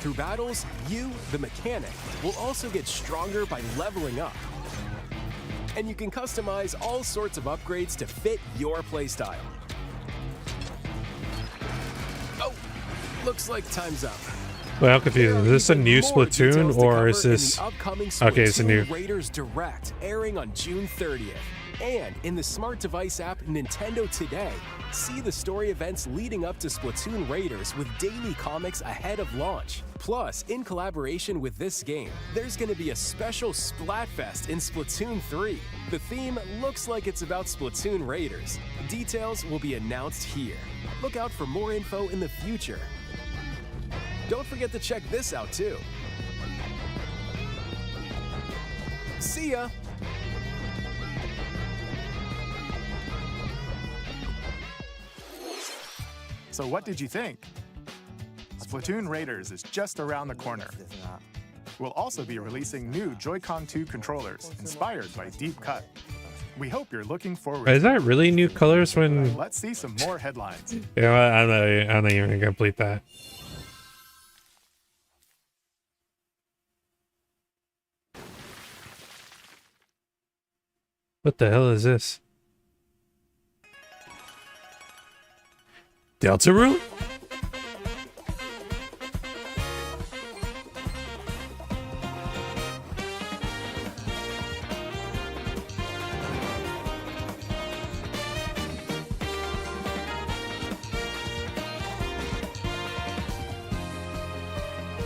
Through battles, you, the mechanic, will also get stronger by leveling up. And you can customize all sorts of upgrades to fit your playstyle. Oh, looks like time's up. Well, I'm confused. Is this a new Splatoon or is this... Okay, it's a new. Raiders Direct airing on June 30th. And in the smart device app Nintendo Today, see the story events leading up to Splatoon Raiders with daily comics ahead of launch. Plus, in collaboration with this game, there's going to be a special Splatfest in Splatoon 3. The theme looks like it's about Splatoon Raiders. Details will be announced here. Look out for more info in the future. Don't forget to check this out too. See ya! So what did you think? Splatoon Raiders is just around the corner. We'll also be releasing new Joy-Con 2 controllers inspired by Deep Cut. We hope you're looking forward. Is that really new colors when... Let's see some more headlines. You know what? I'm not even gonna complete that. What the hell is this? Delta Room?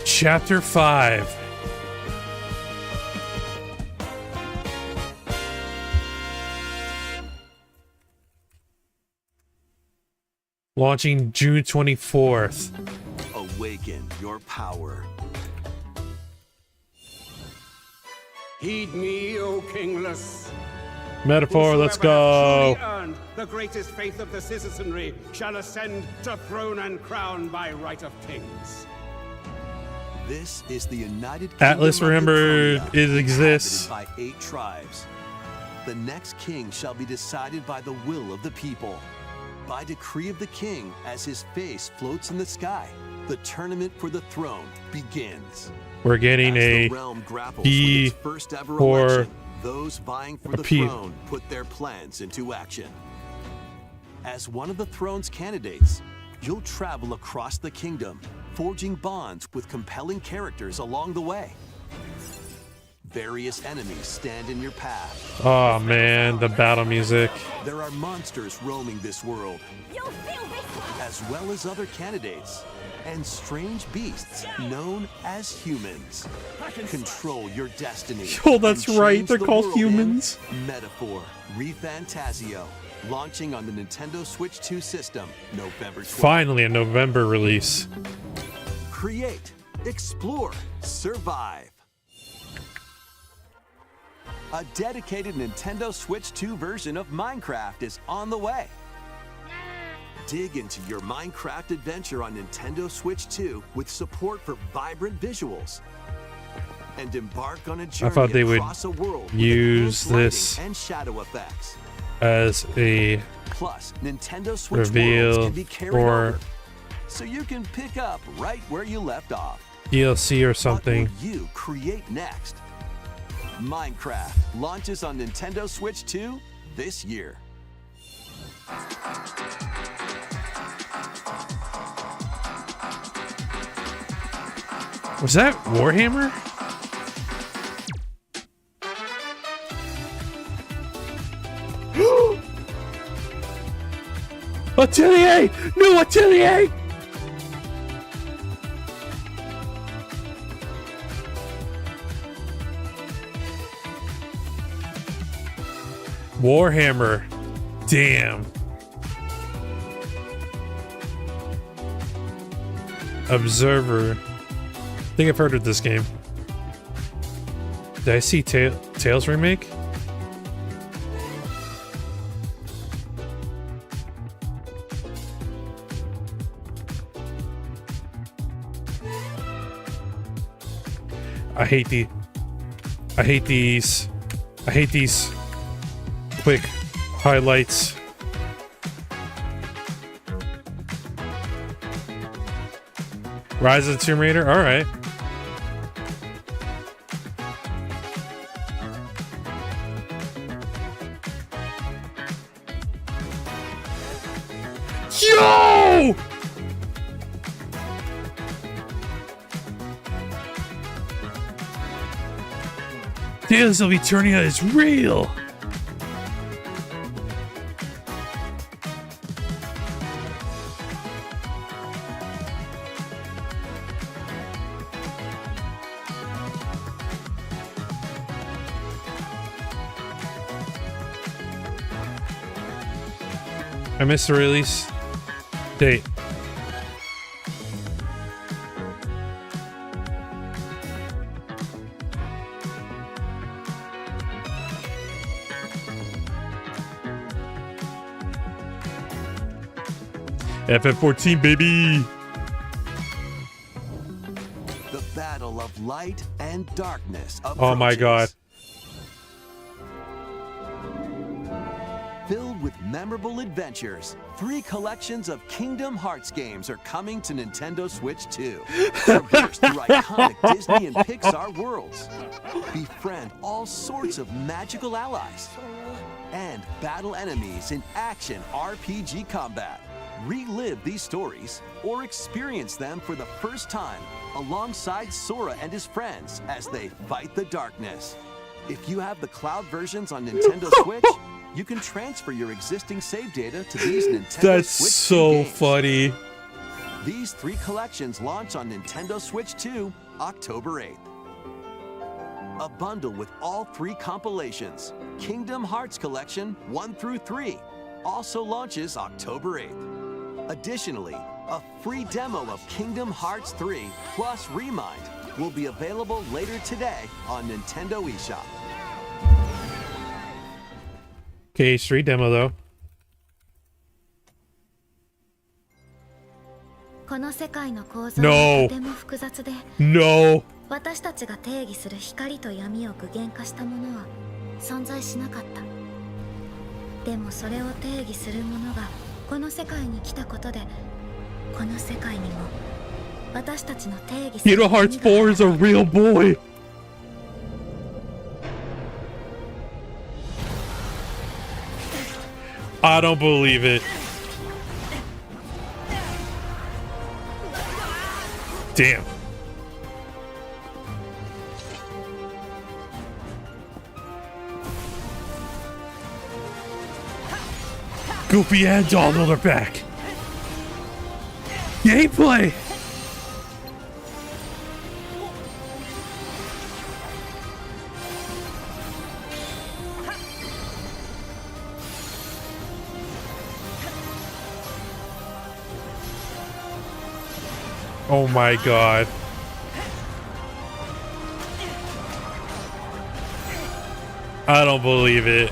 Chapter 5. Launching June 24th. Awaken your power. Heed me, O kingless. Metaphor, let's go. Whosoever hath truly earned the greatest faith of the citizenry shall ascend to throne and crown by right of kings. This is the United Atlas, Kingdom remember, of it exists. by 8 tribes. The next king shall be decided by the will of the people. By decree of the king, as his face floats in the sky, the tournament for the throne begins. We're getting a P first ever for election, those vying for the throne put their plans into action. As one of the throne's candidates, you'll travel across the kingdom, forging bonds with compelling characters along the way. Various enemies stand in your path. Oh man, the battle music. There are monsters roaming this world, as well as other candidates, and strange beasts known as humans. Control your destiny. Oh, that's and right, change they're the called world in humans. Metaphor ReFantasio, launching on the Nintendo Switch 2 system, November 12th. Finally a November release. Create, explore, survive. A dedicated Nintendo Switch 2 version of Minecraft is on the way. Dig into your Minecraft adventure on Nintendo Switch 2 with support for vibrant visuals. And embark on a journey I thought they would across a world use with this and shadow effects. as a Plus, Nintendo Switch reveal worlds can be carried or over, so you can pick up right where you left off. DLC or something. What will you create next? Minecraft launches on Nintendo Switch 2 this year. Was that Warhammer? Atelier! New Atelier! Warhammer. Damn. Observer. I think I've heard of this game. Did I see Tales remake? I hate these quick highlights. Rise of the Tomb Raider? Alright. Yo! Tales of Eternia is real! I missed the release date. FF14, baby! The battle of light and darkness approaches. Oh my god. Filled with memorable adventures, 3 collections of Kingdom Hearts games are coming to Nintendo Switch 2. Traverse through iconic Disney and Pixar worlds. Befriend all sorts of magical allies. And battle enemies in action RPG combat. Relive these stories or experience them for the first time alongside Sora and his friends as they fight the darkness. If you have the cloud versions on Nintendo Switch, you can transfer your existing save data to these Nintendo That's Switch 2 so games. funny. These 3 collections launch on Nintendo Switch 2, October 8th. A bundle with all 3 compilations, Kingdom Hearts Collection 1 through 3, also launches October 8th. Additionally, a free demo of Kingdom Hearts 3 plus Remind will be available later today on Nintendo eShop. Okay, street demo though. この世界の構造 No. はとても複雑で、 No. 私たちが定義する光と闇を具現化したものは存在しなかった。でもそれを定義するものがこの世界に来たことで、この世界にも私たちの定義する Kingdom Hearts 4 is a real boy. I don't believe it. Damn. Goofy and Donald are back. Gameplay. Oh my god. I don't believe it.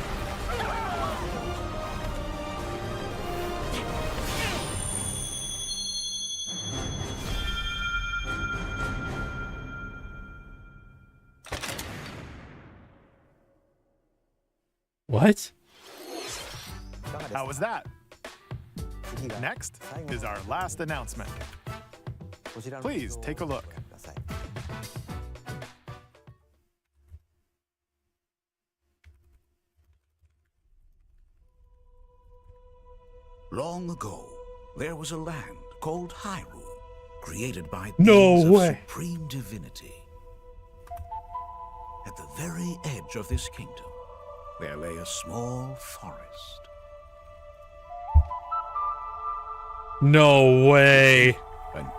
What? How was that? Next is our last announcement. Please take a look. Long ago, there was a land called Hyrule, created by No beings way. of supreme divinity. At the very edge of this kingdom, there lay a small forest. No way.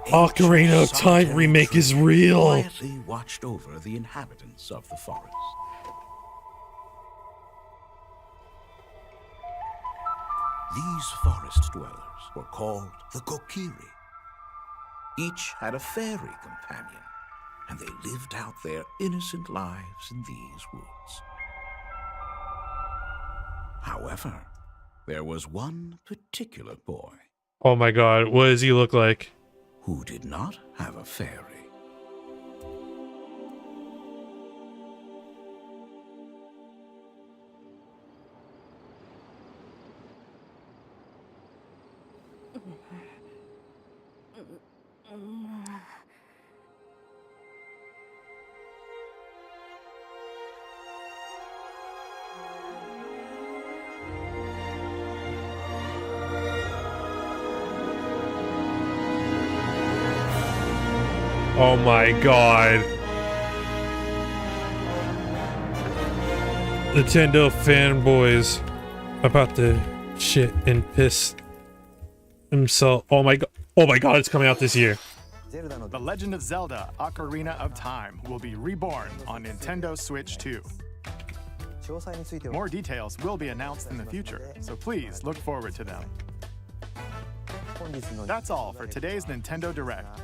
Ocarina of Time remake is real. Quietly watched over the inhabitants of the forest. These forest dwellers were called the Kokiri. Each had a fairy companion, and they lived out their innocent lives in these woods. However, there was one particular boy. Oh my god, what does he look like? Who did not have a fairy. Oh my god. Nintendo fanboys about to shit and piss himself. Oh my god. Oh my god, it's coming out this year. The Legend of Zelda: Ocarina of Time will be reborn on Nintendo Switch 2. More details will be announced in the future, so please look forward to them. That's all for today's Nintendo Direct.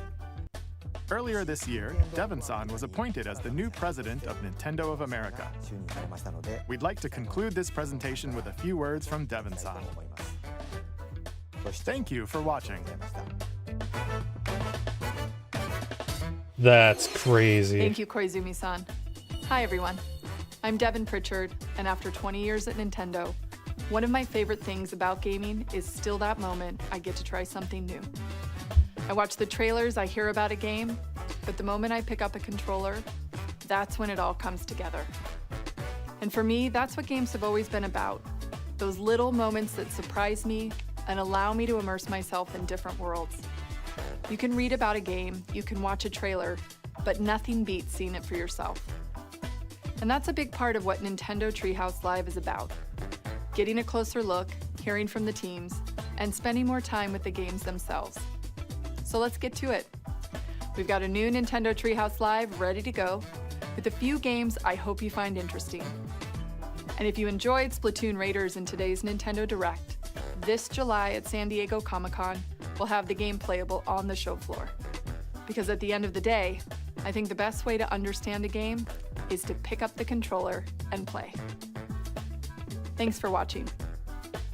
Earlier this year, Devon-san was appointed as the new president of Nintendo of America. We'd like to conclude this presentation with a few words from Devon-san. Thank you for watching. That's crazy. Thank you, Koizumi-san. Hi, everyone. I'm Devin Pritchard, and after 20 years at Nintendo, one of my favorite things about gaming is still that moment I get to try something new. I watch the trailers, I hear about a game, but the moment I pick up a controller, that's when it all comes together. And for me, that's what games have always been about. Those little moments that surprise me and allow me to immerse myself in different worlds. You can read about a game, you can watch a trailer, but nothing beats seeing it for yourself. And that's a big part of what Nintendo Treehouse Live is about. Getting a closer look, hearing from the teams, and spending more time with the games themselves. So let's get to it. We've got a new Nintendo Treehouse Live ready to go, with a few games I hope you find interesting. And if you enjoyed Splatoon Raiders in today's Nintendo Direct, this July at San Diego Comic-Con, we'll have the game playable on the show floor. Because at the end of the day, I think the best way to understand a game is to pick up the controller and play. Thanks for watching.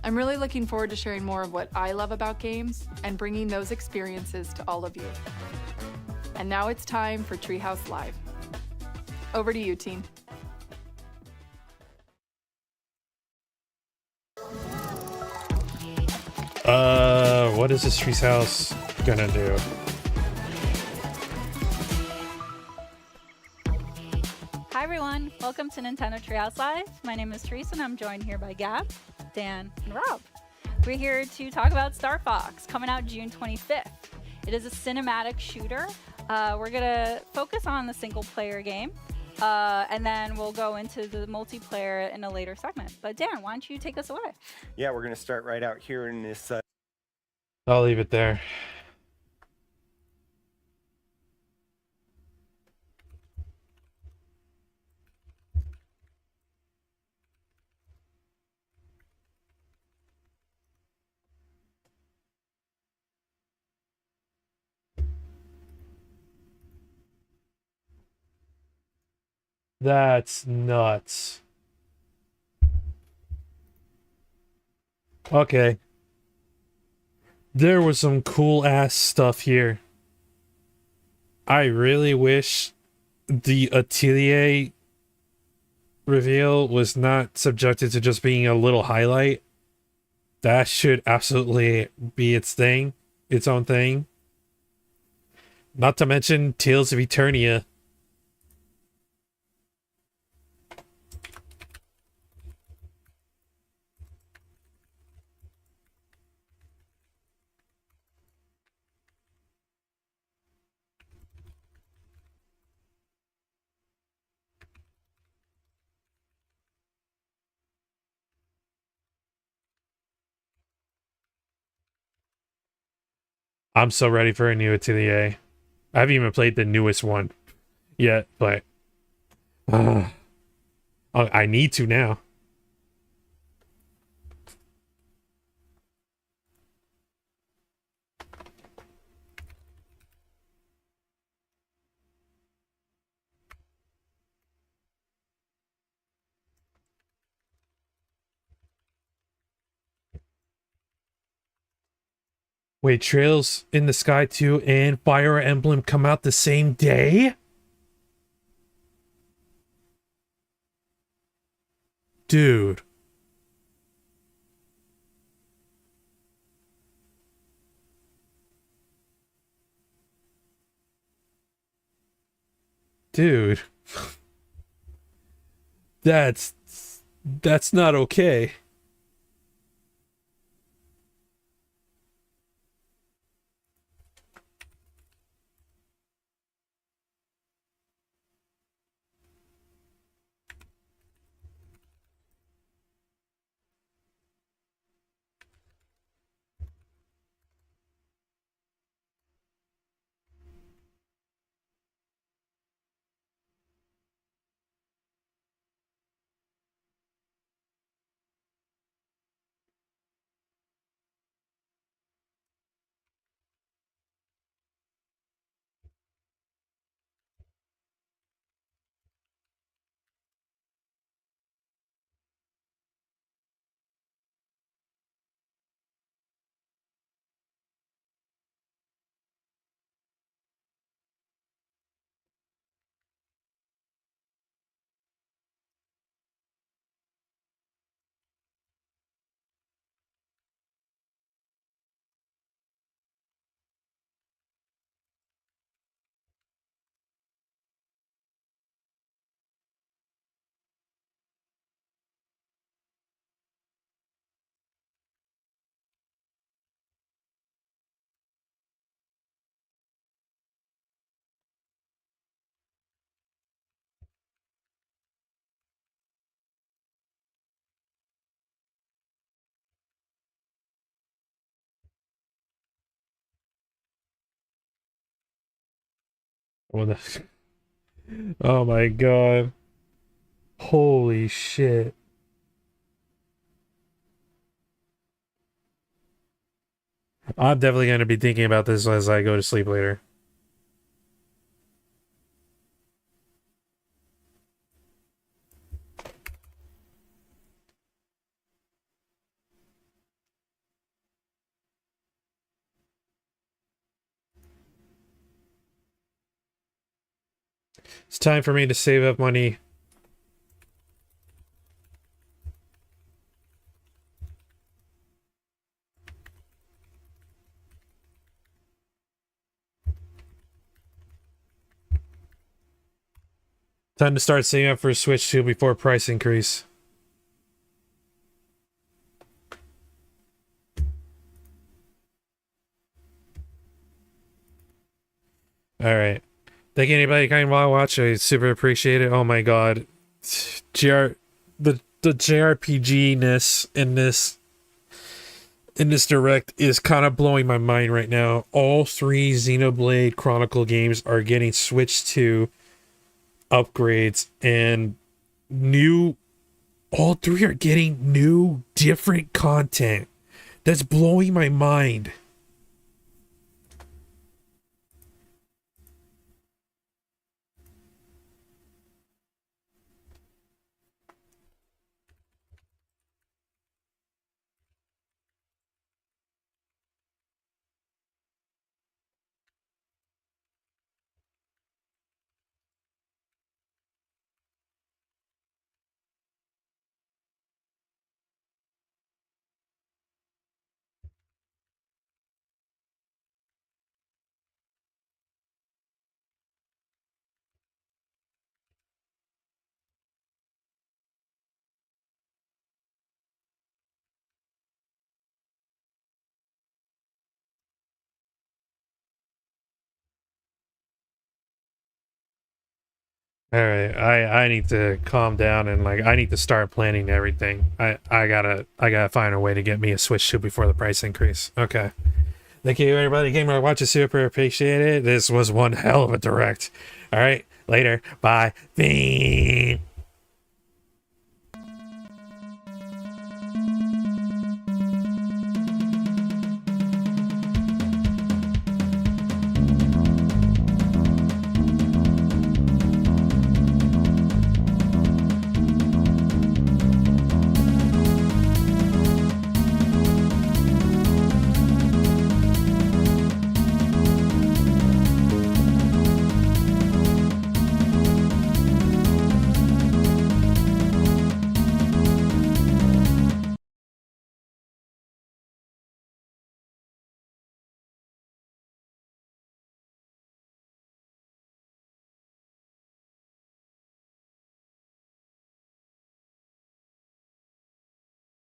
I'm really looking forward to sharing more of what I love about games and bringing those experiences to all of you. And now it's time for Treehouse Live. Over to you, team. What is this Treehouse gonna do? Hi everyone, welcome to Nintendo Treehouse Live. My name is Teresa and I'm joined here by Gab, Dan, and Rob. We're here to talk about Star Fox, coming out June 25th. It is a cinematic shooter. We're gonna focus on the single player game, and then we'll go into the multiplayer in a later segment. But Dan, why don't you take us away? Yeah, we're gonna start right out here in this I'll leave it there. That's nuts. Okay. There was some cool ass stuff here. I really wish the Atelier reveal was not subjected to just being a little highlight. That should absolutely be its thing, its own thing. Not to mention Tales of Eternia. I'm so ready for a new Atelier. I haven't even played the newest one yet, but I need to now. Wait, Trails in the Sky 2 and Fire Emblem come out the same day? Dude. Dude. That's not okay. What the Oh my god. Holy shit. I'm definitely going to be thinking about this as I go to sleep later. It's time for me to save up money. Time to start saving up for a Switch 2 before price increase. Alright. Thank you anybody kind of watch. I super appreciate it. Oh my god. The JRPG-ness in this direct is kind of blowing my mind right now. All 3 Xenoblade Chronicle games are getting Switch 2 upgrades, and all 3 are getting new different content. That's blowing my mind. Alright, I need to calm down and I need to start planning everything. I gotta find a way to get me a Switch 2 before the price increase. Okay. Thank you, everybody. Gamer watching, super appreciate it. This was one hell of a direct. All right, later. Bye. Bing.